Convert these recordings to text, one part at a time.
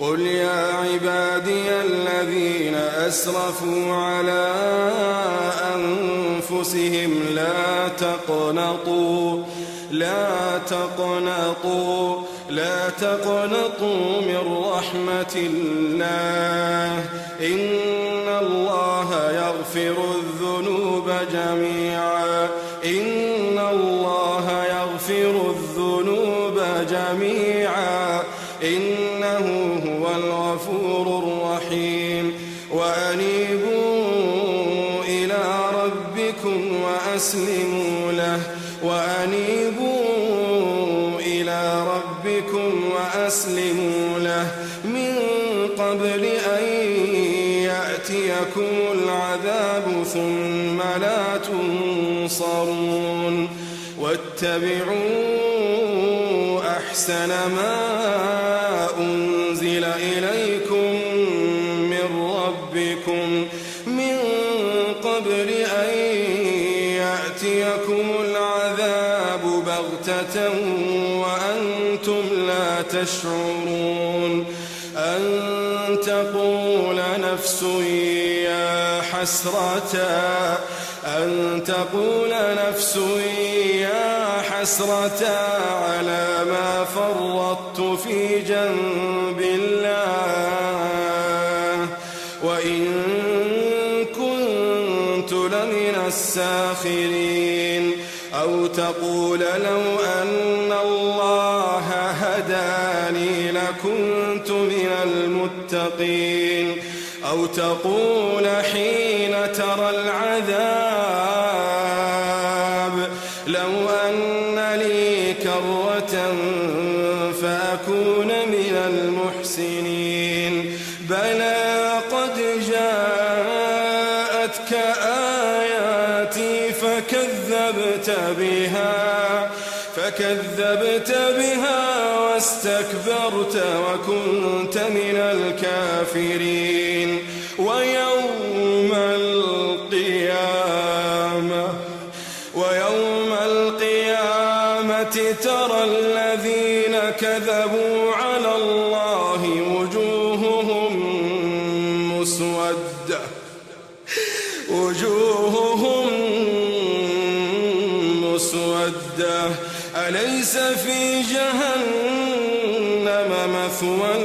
قل يا عبادي الذين أسرفوا على أنفسهم لا تقنطوا من رحمة الله إن الله يغفر الذنوب جميعا إنه هو الغفور الرحيم وأنيبوا إلى ربكم وأسلموا له من قبل أن يأتيكم العذاب ثم لا تنصرون واتبعوا أحسن ما أنزل إليكم من ربكم من قبل أن يأتيكم العذاب بغتة وأنتم لا تشعرون أن تقول نفس يا حسرة على ما فرطت في جنب الله وإن كنت لمن الساخرين أو تقول لو أن الله هداني لكنت من المتقين أو تقول حين ترى العذاب لو أن لي كرة فأكون من المحسنين بلى قد جاءتك آياتي فكذبت بها واستكبرت وكنت من الكافرين ويوم القيامة ترى الذين كذبوا على الله وجوههم مسودة أليس في جهنم مثوى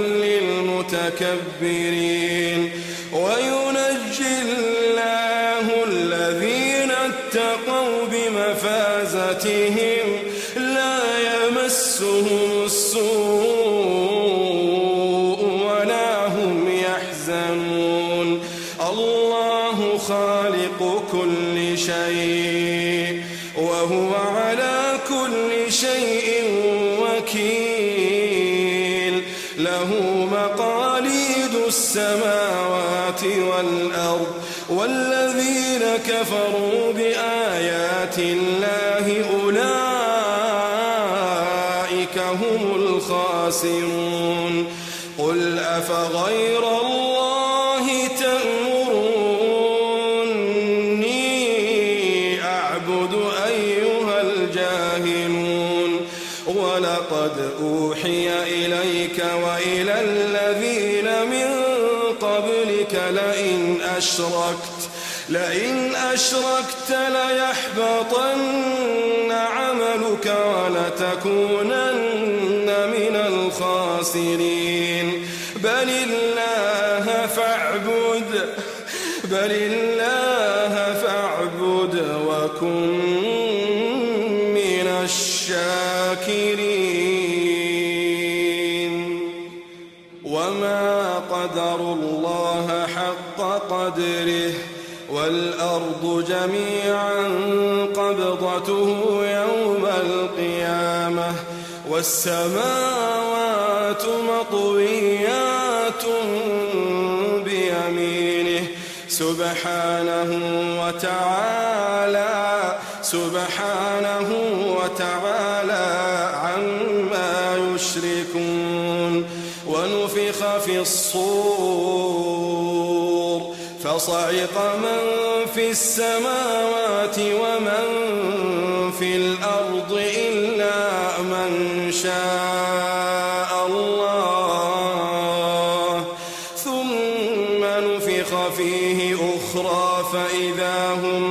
للمتكبرين وينجي الله الذين اتقوا بمفازتهم لا يمسهم السوء ولا هم يحزنون الله خالق كل شيء وهو على كل شيء وكيل له مقاليد السماوات والأرض والذين كفروا بآيات الله أولئك هم الخاسرون قل أفغير الله تأمروني أعبد أيها الجاهلون ولقد أوحي إليك وإلى الذين من قبلك لئن أشركت ليحبطن عملك ولتكونن من الخاسرين بل الله فاعبد وكن من الشاكرين وما قدروا الله حق قدره والأرض جميعا قبضته يوم القيامة والسماوات مطويات بيمينه سبحانه وتعالى عما يشركون ونفخ في الصور فصعق من في السماوات ومن في الأرض إلا من شاء الله فيه أخرى فإذا هم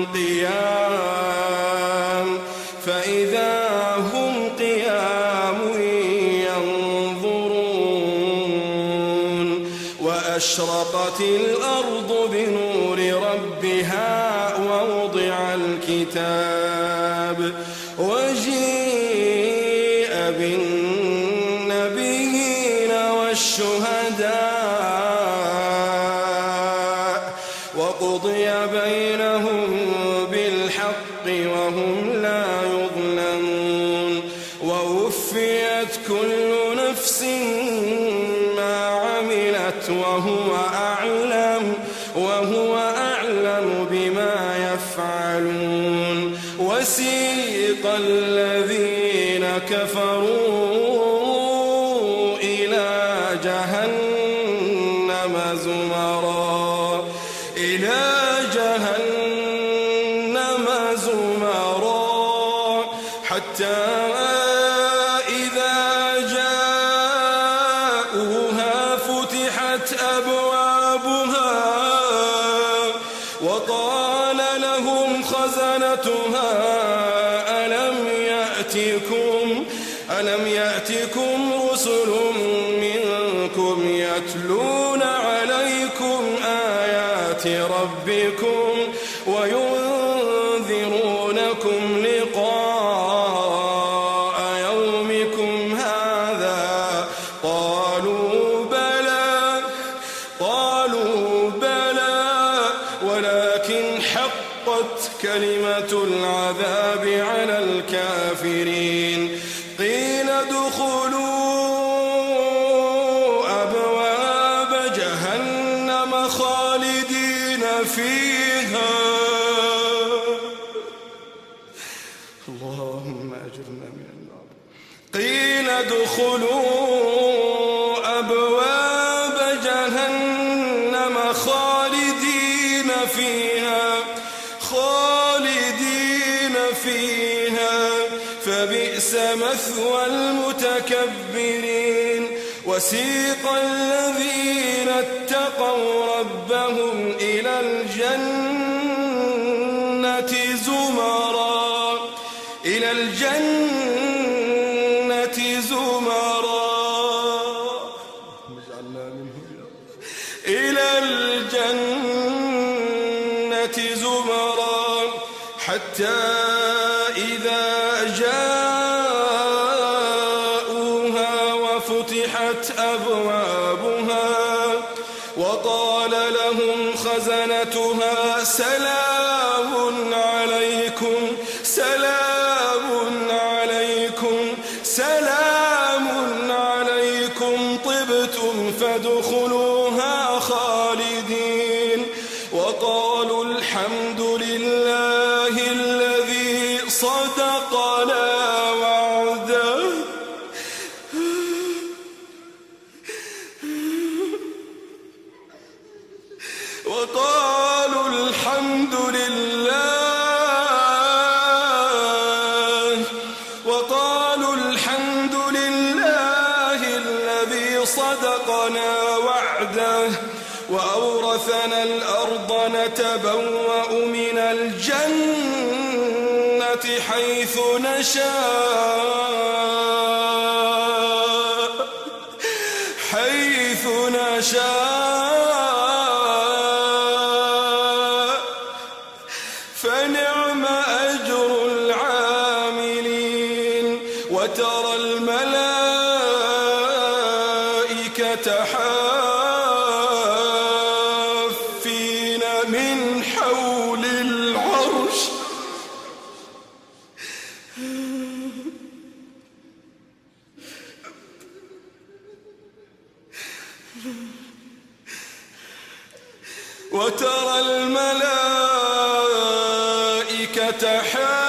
قيام ينظرون وأشرقت الأرض بنور ربها ووضع الكتاب وجيء بالنبيين والشهداء وقضي بينهم بالحق وهم لا يظلمون ووفيت كل نفس ما عملت وهو أعلم بما يفعلون وسيق الذين كفروا إلى جهنم زمرا حتى إذا جاءوها فتحت أبوابها وقال لهم خزنتها ألم يأتكم رسل منكم يتلون عليكم آيات ربكم وينذرونكم لقاء يومكم هذا قالوا بلى ولكن حقت كلمة العذاب على الكافرين قيل ادخلوا أبواب جهنم خالدين فيها اللهم أجرنا من النار قيل ادخلوا أبواب جهنم خالدين فيها فبئس مثوى المتكبرين وسيق الذين اتقوا ربهم إلى الجنة زمرا حتى إذا جاءوها وفتحت أبوابها وقال لهم خزنتها سلام عليكم طبتم فادخلوها خالدين وقالوا الحمد لله الذي صدقنا وعده صدقنا وعده وأورثنا الأرض نتبوأ من الجنة حيث نشاء فنعم أجر العاملين وترى الملائكة حافين من حول العرش وترى الملائكة حافين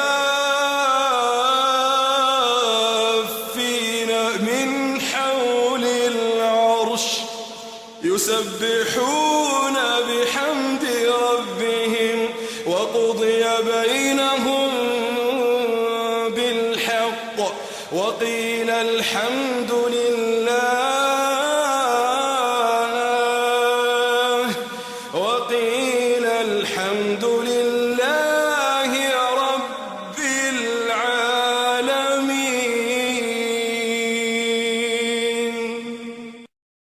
من حول العرش يسبحون بحمد ربهم وقضي بينهم بالحق وقيل الحمد لله وقيل الحمد لله